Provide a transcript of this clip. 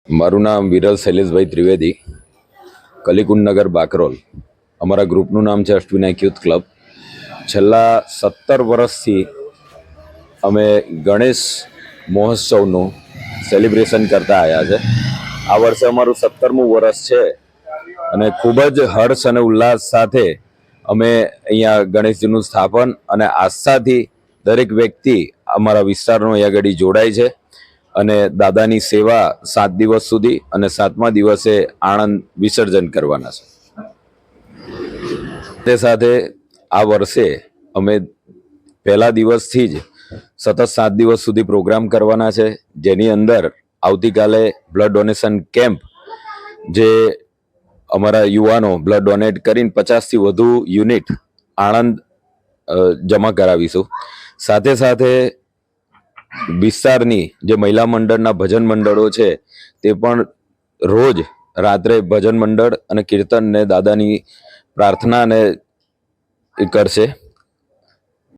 મારું નામ વિરલ શૈલેષભાઈ ત્રિવેદી, કલીકુંડ નગર બાકરોલ. અમારા ગ્રુપનું નામ છે અષ્ટવિનાયક યુથ ક્લબ. છેલ્લા 17 વર્ષથી અમે ગણેશ મહોત્સવનું સેલિબ્રેશન કરતા આવ્યા છે. આ વર્ષે અમારું 17મું વર્ષ છે અને ખૂબ જ હર્ષ અને ઉલ્લાસ સાથે અમે અહીંયા ગણેશજીનું સ્થાપન અને આસ્થાથી દરેક વ્યક્તિ અમારા વિસ્તારનો અહીંયા આગળ જોડાય છે અને દાદાની સેવા 7 દિવસ સુધી અને 7મા દિવસે આણંદ વિસર્જન કરવાના છે. તે સાથે આ વર્ષે અમે પહેલા દિવસથી જ સતત 7 દિવસ સુધી પ્રોગ્રામ કરવાના છે, જેની અંદર આવતીકાલે બ્લડ ડોનેશન કેમ્પ, જે અમારા યુવાનો બ્લડ ડોનેટ કરીને 50થી વધુ યુનિટ આણંદ જમા કરાવીશું. સાથે સાથે વિસ્તારની જે મહિલા મંડળના ભજન મંડળો છે તે પણ રોજ રાત્રે ભજન મંડળ અને કીર્તન ને દાદાની પ્રાર્થનાને કરશે.